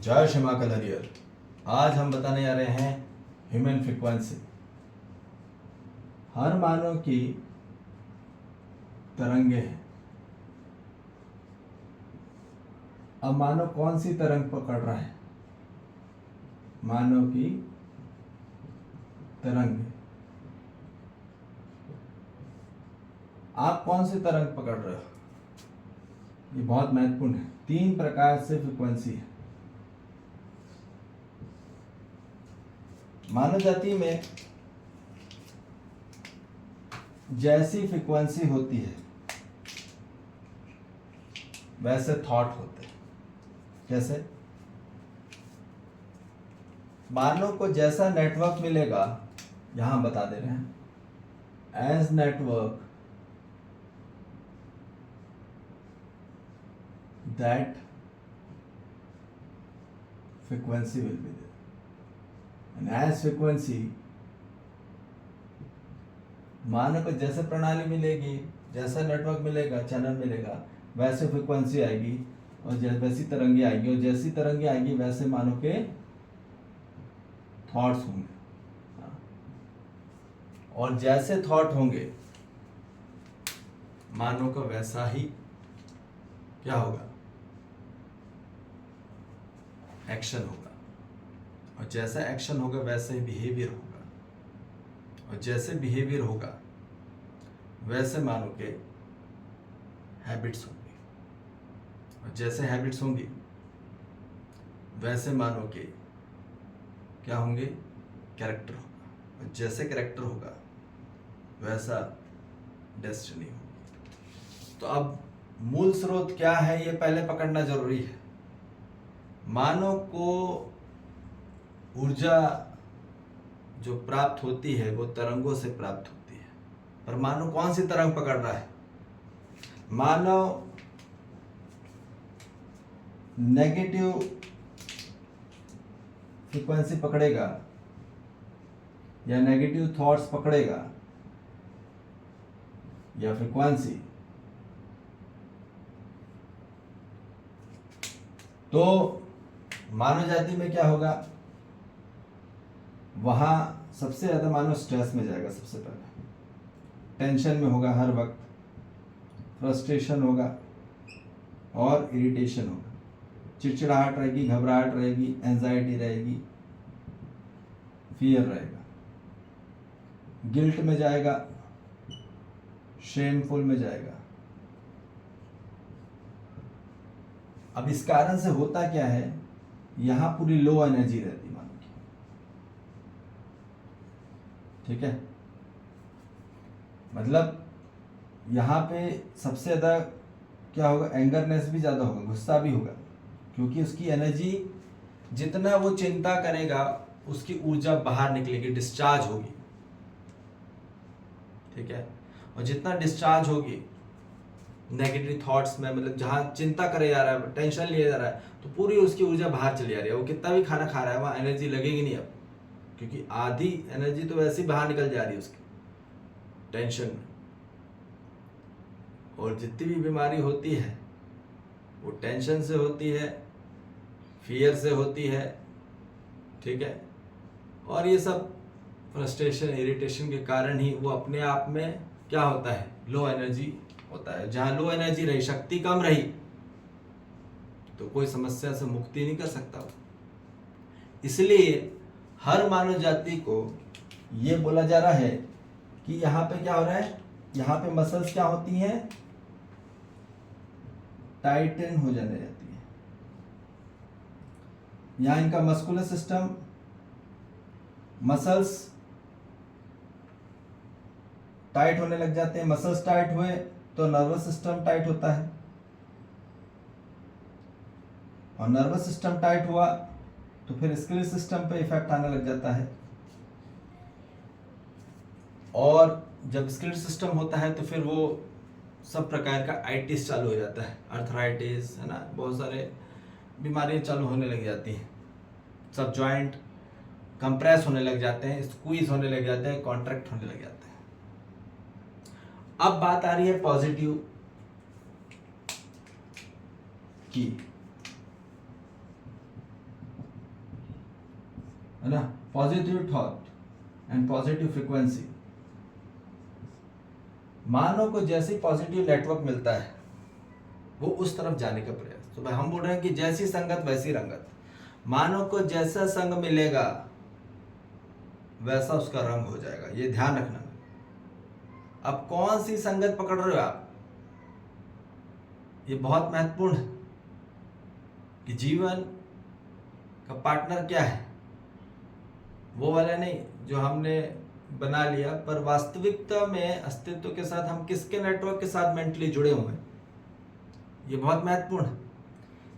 जय श्री माँ कलरियर। आज हम बताने जा रहे हैं ह्यूमन फ्रीक्वेंसी। हर मानव की तरंगे हैं। अब मानव कौन सी तरंग पकड़ रहा है? मानव की तरंग। आप कौन सी तरंग पकड़ रहे हो? ये बहुत महत्वपूर्ण है। 3 प्रकार से फ्रीक्वेंसी है। मानव जाति में जैसी फ्रीक्वेंसी होती है वैसे थॉट होते हैं। कैसे? मानव को जैसा नेटवर्क मिलेगा, यहां बता दे रहे हैं, as network that frequency will be there, and as frequency, मानव को जैसे प्रणाली मिलेगी, जैसा नेटवर्क मिलेगा, चैनल मिलेगा, वैसे फ्रीक्वेंसी आएगी और वैसी तरंगे आएगी, और जैसी तरंगे आएगी वैसे मानव के थॉट्स होंगे, और जैसे थॉट होंगे मानव का वैसा ही क्या होगा? एक्शन होगा, और जैसा एक्शन होगा वैसे ही बिहेवियर होगा, और जैसे बिहेवियर होगा वैसे मानो के हैबिट्स होंगे, और जैसे हैबिट्स होंगी वैसे मानो के क्या होंगे? कैरेक्टर होगा, और जैसे कैरेक्टर होगा वैसा डेस्टिनी होगी। तो अब मूल स्रोत क्या है ये पहले पकड़ना जरूरी है। मानव को ऊर्जा जो प्राप्त होती है वो तरंगों से प्राप्त होती है, पर मानव कौन सी तरंग पकड़ रहा है? मानव नेगेटिव फ्रीक्वेंसी पकड़ेगा या नेगेटिव थॉट्स पकड़ेगा या फ्रीक्वेंसी, तो मानव जाति में क्या होगा? वहां सबसे ज्यादा मानव स्ट्रेस में जाएगा। सबसे पहले टेंशन में होगा, हर वक्त फ्रस्ट्रेशन होगा और इरिटेशन होगा, चिड़चिड़ाहट रहेगी, घबराहट रहेगी, एंजाइटी रहेगी, फियर रहेगा, गिल्ट में जाएगा, शेमफुल में जाएगा। अब इस कारण से होता क्या है, यहां पूरी लो एनर्जी रहती है मानव की। ठीक है, मतलब यहां पे सबसे ज्यादा क्या होगा? एंगरनेस भी ज्यादा होगा, गुस्सा भी होगा, क्योंकि उसकी एनर्जी, जितना वो चिंता करेगा उसकी ऊर्जा बाहर निकलेगी, डिस्चार्ज होगी। ठीक है, और जितना डिस्चार्ज होगी नेगेटिव थॉट्स में, मतलब जहां चिंता करे जा रहा है, टेंशन लिए जा रहा है, तो पूरी उसकी ऊर्जा बाहर चली जा रही है। वो कितना भी खाना खा रहा है वहां एनर्जी लगेगी नहीं अब, क्योंकि आधी एनर्जी तो वैसे ही बाहर निकल जा रही है उसकी टेंशन में। और जितनी भी बीमारी होती है वो टेंशन से होती है, फियर से होती है। ठीक है, और ये सब फ्रस्ट्रेशन, इरिटेशन के कारण ही वो अपने आप में क्या होता है? लो एनर्जी होता है। जहां लो एनर्जी रही, शक्ति कम रही, तो कोई समस्या से मुक्ति नहीं कर सकता वो। इसलिए हर मानव जाति को ये बोला जा रहा है कि यहाँ पे क्या हो रहा है? यहाँ पे मसल्स क्या होती हैं? टाइटन हो जाने जाती है। यहाँ इनका मस्कुलर सिस्टम, मसल्स टाइट होने लग जाते हैं। मसल्स टाइट हुए तो नर्वस सिस्टम टाइट होता है, और नर्वस सिस्टम टाइट हुआ तो फिर स्केलेटल सिस्टम पे इफेक्ट आने लग जाता है, और जब स्केलेटल सिस्टम होता है तो फिर वो सब प्रकार का आइटिस चालू हो जाता है, अर्थराइटिस, है ना, बहुत सारे बीमारियां चालू होने लग जाती हैं। सब जॉइंट कंप्रेस होने लग जाते हैं, स्क्वीज होने लग जाते हैं, कॉन्ट्रैक्ट होने लग जाते हैं। अब बात आ रही है पॉजिटिव की। है ना, positive thought and positive frequency. मानव को जैसी पॉजिटिव नेटवर्क मिलता है वो उस तरफ जाने का प्रयास। तो हम बोल रहे हैं कि जैसी संगत वैसी रंगत। मानव को जैसा संग मिलेगा वैसा उसका रंग हो जाएगा, ये ध्यान रखना। अब कौन सी संगत पकड़ रहे हो आप, ये बहुत महत्वपूर्ण है कि जीवन का पार्टनर क्या है, वो वाला नहीं जो हमने बना लिया, पर वास्तविकता में अस्तित्व के साथ हम किसके नेटवर्क के साथ मेंटली जुड़े हुए हैं, ये बहुत महत्वपूर्ण है।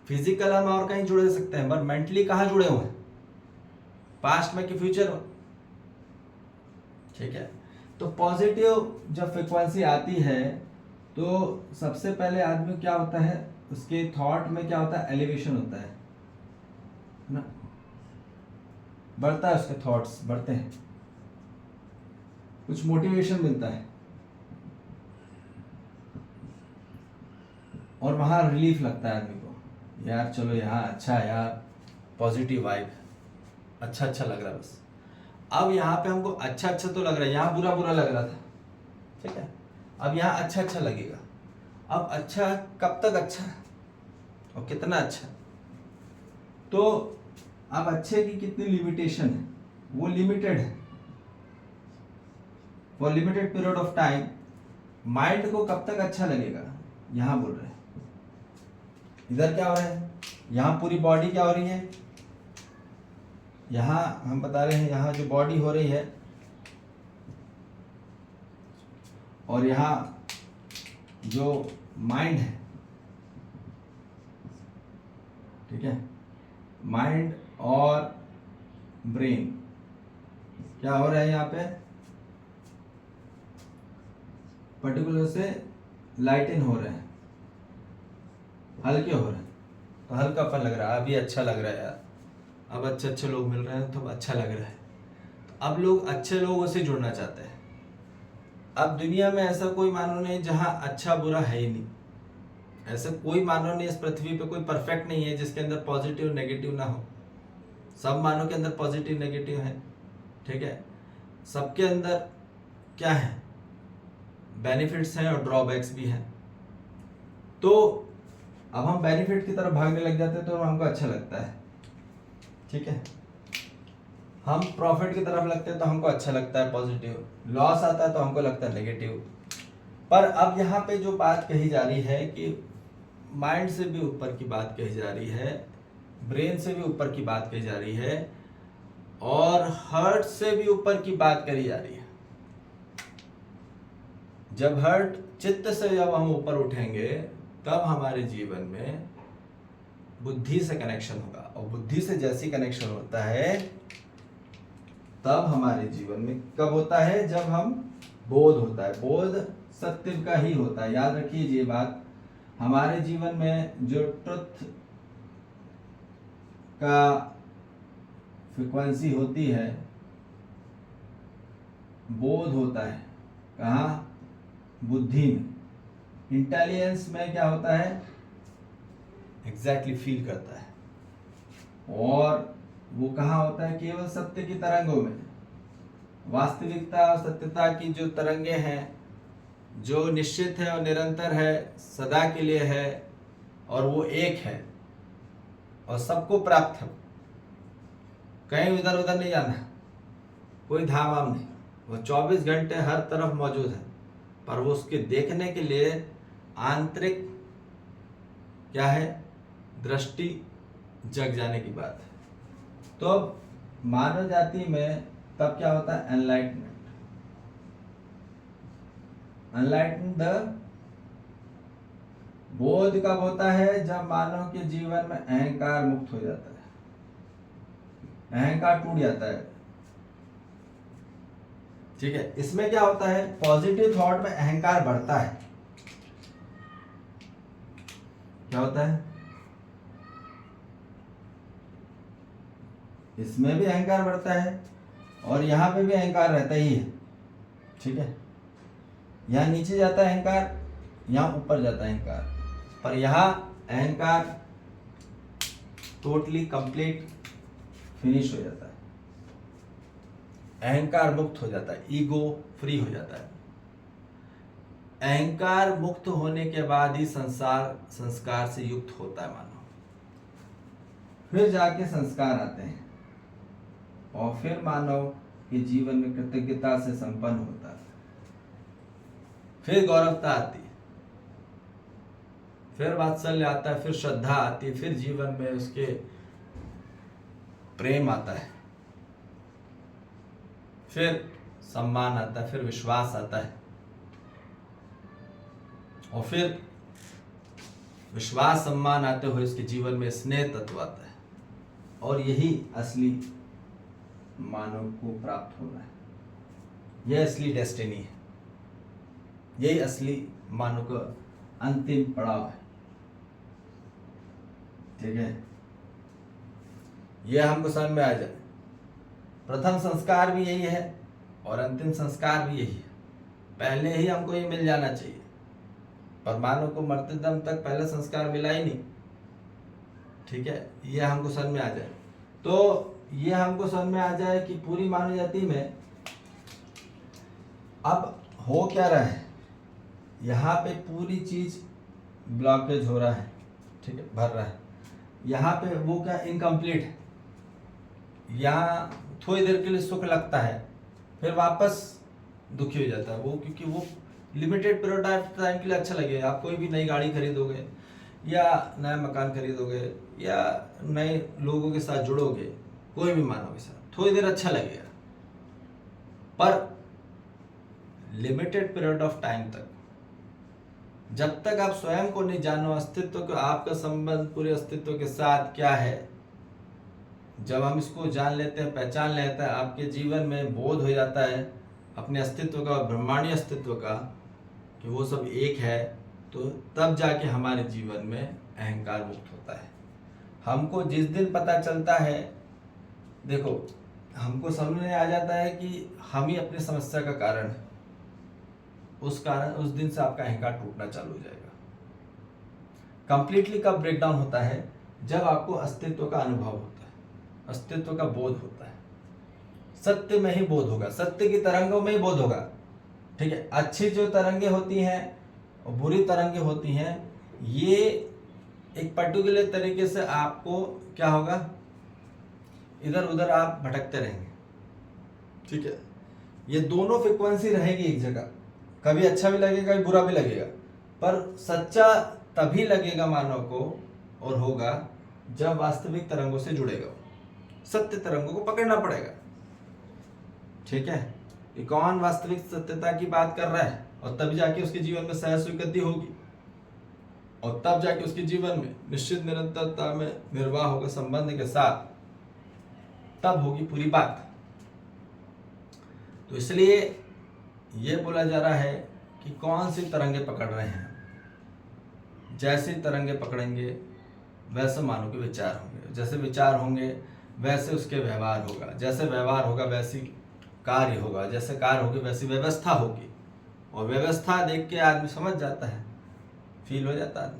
फिजिकल हम और कहीं जुड़े सकते हैं, पर मेंटली कहाँ जुड़े हुए हैं, पास्ट में कि फ्यूचर में। ठीक है, तो पॉजिटिव जब फ्रिक्वेंसी आती है तो सबसे पहले आदमी क्या होता है, उसके थॉट में क्या होता है, एलिवेशन होता है ना, बढ़ता है, उसके थॉट्स बढ़ते हैं, कुछ मोटिवेशन मिलता है और वहां रिलीफ लगता है आदमी को, यार चलो यहाँ अच्छा है, यार पॉजिटिव वाइब, अच्छा अच्छा लग रहा है। बस अब यहाँ पे हमको अच्छा अच्छा तो लग रहा है, यहाँ बुरा बुरा लग रहा था, ठीक है, अब यहाँ अच्छा अच्छा लगेगा। अब अच्छा कब तक अच्छा और कितना अच्छा, तो अब अच्छे की कितनी लिमिटेशन है, वो लिमिटेड है for limited period of time. Mind को कब तक अच्छा लगेगा, यहां बोल रहे हैं। इधर क्या हो रहा है, यहां पूरी बॉडी क्या हो रही है, यहां हम बता रहे हैं, यहां जो बॉडी हो रही है और यहां जो माइंड है, ठीक है, माइंड और ब्रेन क्या हो रहा है, यहाँ पे पर्टिकुलर से लाइटन हो रहे हैं, हल्के हो रहे हैं, तो हल्कापन लग रहा है, अभी अच्छा लग रहा है यार, अब अच्छे अच्छे लोग मिल रहे हैं तो अच्छा लग रहा है। तो अब लोग अच्छे लोगों से जुड़ना चाहते हैं। अब दुनिया में ऐसा कोई मानव नहीं जहां अच्छा बुरा है ही नहीं, ऐसा कोई मानव नहीं इस पृथ्वी पे, कोई परफेक्ट नहीं है जिसके अंदर पॉजिटिव नेगेटिव ना हो। सब मानव के अंदर पॉजिटिव नेगेटिव है, ठीक है, सबके अंदर क्या है, बेनिफिट्स हैं और ड्रॉबैक्स भी हैं। तो अब हम बेनिफिट की तरफ भागने लग जाते हैं तो हमको अच्छा लगता है, ठीक है, हम प्रॉफिट की तरफ लगते हैं तो हमको अच्छा लगता है पॉजिटिव, लॉस आता है तो हमको लगता है नेगेटिव। पर अब यहाँ पे जो बात कही जा रही है कि माइंड से भी ऊपर की बात कही जा रही है, ब्रेन से भी ऊपर की बात कही जा रही है और हार्ट से भी ऊपर की बात करी जा रही है। जब हार्ट चित्त से जब हम ऊपर उठेंगे तब हमारे जीवन में बुद्धि से कनेक्शन होगा, और बुद्धि से जैसी कनेक्शन होता है तब हमारे जीवन में कब होता है, जब हम बोध होता है, बोध सत्य का ही होता है। याद रखिए ये बात, हमारे जीवन में जो ट्रुथ का फ्रिक्वेंसी होती है, बोध होता है कहाँ, बुद्धि में। इंटेलिजेंस में क्या होता है, एग्जैक्टली फील करता है, और वो कहाँ होता है, केवल सत्य की तरंगों में। वास्तविकता और सत्यता की जो तरंगे हैं, जो निश्चित है और निरंतर है, सदा के लिए है और वो एक है और सबको प्राप्त है, कहीं इधर उधर नहीं जाना, कोई धाम वाम नहीं, वो 24 घंटे हर तरफ मौजूद है। पर वो उसके देखने के लिए आंतरिक क्या है, दृष्टि जग जाने की बात है। तो मानव जाति में तब क्या होता है, एनलाइटमेंट। एनलाइटन द बोध कब होता है, जब मानव के जीवन में अहंकार मुक्त हो जाता है, अहंकार टूट जाता है, ठीक है। इसमें क्या होता है, पॉजिटिव थॉट में अहंकार बढ़ता है, क्या होता है, इसमें भी अहंकार बढ़ता है और यहां पे भी अहंकार रहता ही है, ठीक है। यहां नीचे जाता है अहंकार, यहां ऊपर जाता है अहंकार, पर यहां अहंकार टोटली कंप्लीट फिनिश हो जाता है, अहंकार मुक्त हो जाता है, ईगो फ्री हो जाता है। अहंकार मुक्त होने के बाद ही संस्कार से युक्त होता है मानव। फिर जाके संस्कार आते हैं और फिर मानव के जीवन में कृतज्ञता से संपन्न होता है। फिर गौरवता आती है, फिर वात्सल्य आता है, फिर श्रद्धा आती है, फिर जीवन में उसके प्रेम आता है, फिर सम्मान आता है, फिर विश्वास आता है, और फिर विश्वास सम्मान आते हुए उसके जीवन में स्नेह तत्व आता है। और यही असली मानव को प्राप्त होना है, यह असली डेस्टिनी है, यही असली मानव का अंतिम पड़ाव है। ठीक है, यह हमको समझ में आ जाए। प्रथम संस्कार भी यही है और अंतिम संस्कार भी यही है। पहले ही हमको ये मिल जाना चाहिए, पर मानव को मरते दम तक पहले संस्कार मिला ही नहीं। ठीक है, यह हमको समझ में आ जाए। तो यह हमको समझ में आ जाए कि पूरी मानव जाति में अब हो क्या रहा है। यहाँ पे पूरी चीज ब्लॉकेज हो रहा है, ठीक है, भर रहा है। यहाँ पे वो क्या इनकम्प्लीट है। यहाँ थोड़ी देर के लिए सुख लगता है, फिर वापस दुखी हो जाता है वो, क्योंकि वो लिमिटेड पीरियड ऑफ टाइम के लिए अच्छा लगेगा। आप कोई भी नई गाड़ी खरीदोगे या नया मकान खरीदोगे या नए लोगों के साथ जुड़ोगे, कोई भी मानव के साथ थोड़ी देर अच्छा लगेगा, पर लिमिटेड पीरियड ऑफ टाइम तक, जब तक आप स्वयं को नहीं जानो, अस्तित्व को, आपका संबंध पूरे अस्तित्व के साथ क्या है, जब हम इसको जान लेते हैं, पहचान लेते हैं, आपके जीवन में बोध हो जाता है अपने अस्तित्व का, ब्रह्मांडीय अस्तित्व का, कि वो सब एक है, तो तब जाके हमारे जीवन में अहंकार मुक्त होता है। हमको जिस दिन पता चलता है, देखो हमको समझ में आ जाता है कि हम ही अपनी समस्या का कारण है, उस दिन से आपका अहंकार टूटना चालू हो जाएगा। कंप्लीटली कब ब्रेकडाउन होता है, जब आपको अस्तित्व का अनुभव होता है, अस्तित्व का बोध होता है, सत्य में ही बोध होगा, सत्य की तरंगों में ही बोध होगा। ठीक है, अच्छी जो तरंगे होती हैं और बुरी तरंगे होती हैं, ये एक पर्टिकुलर तरीके से आपको क्या होगा, इधर उधर आप भटकते रहेंगे। ठीक है, ये दोनों फ्रीक्वेंसी रहेगी एक जगह, कभी अच्छा भी लगेगा कभी बुरा भी लगेगा, पर सच्चा तभी लगेगा मानव को और होगा जब वास्तविक तरंगों से जुड़ेगा, सत्य तरंगों को पकड़ना पड़ेगा। ठीक है, ये कौन वास्तविक सत्यता की बात कर रहा है, और तब जाके उसके जीवन में सहज स्वीकृति होगी, और तब जाके उसके जीवन में निश्चित निरंतरता में निर्वाह होगा संबंध के साथ, तब होगी पूरी बात। तो इसलिए ये बोला जा रहा है कि कौन सी तरंगे पकड़ रहे हैं। जैसे तरंगे पकड़ेंगे वैसे मानव के विचार होंगे, जैसे विचार होंगे वैसे उसके व्यवहार होगा, जैसे व्यवहार होगा वैसी कार्य होगा, जैसे कार्य होगी वैसी व्यवस्था होगी, और व्यवस्था देख के आदमी समझ जाता है, फील हो जाता है।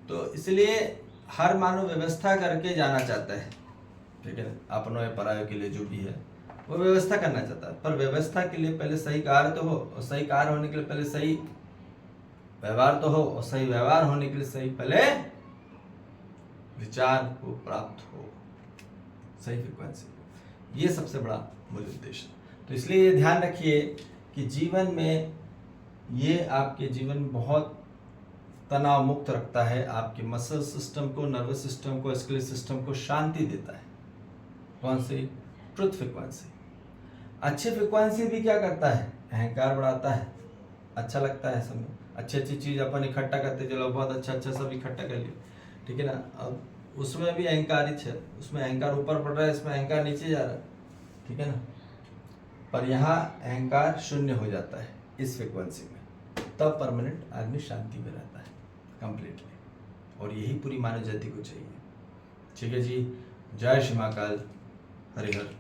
तो इसलिए हर मानव व्यवस्था करके जाना चाहता है। ठीक है, अपनों या परायों के लिए जो भी है वो व्यवस्था करना चाहता है, पर व्यवस्था के लिए पहले सही कार्य तो हो, और सही कार्य होने के लिए पहले सही व्यवहार तो हो, और सही व्यवहार होने के लिए सही पहले विचार को प्राप्त हो, सही फ्रीक्वेंसी। ये सबसे बड़ा मूल उद्देश्य। तो इसलिए ये ध्यान रखिए कि जीवन में ये आपके जीवन में बहुत तनाव मुक्त रखता है, आपके मसल सिस्टम को, नर्वस सिस्टम को, स्केलेटल सिस्टम को शांति देता है। कौन सी? Truth frequency. अच्छी फ्रीक्वेंसी भी क्या करता है, अहंकार बढ़ाता है, अच्छा लगता है समय, अच्छी अच्छी चीज़ अपन इकट्ठा करते चलो, बहुत अच्छा अच्छा सब इकट्ठा कर लिए, ठीक है ना। अब उसमें भी अहंकारित है, उसमें अहंकार ऊपर बढ़ रहा है, इसमें अहंकार नीचे जा रहा है, ठीक है ना। पर यहाँ अहंकार शून्य हो जाता है इस फ्रीक्वेंसी में, तब परमानेंट आदमी शांति में रहता है कंप्लीटली, और यही पूरी मानव जाति को चाहिए। ठीक है जी, जय श्री महाकाल, हरिहर।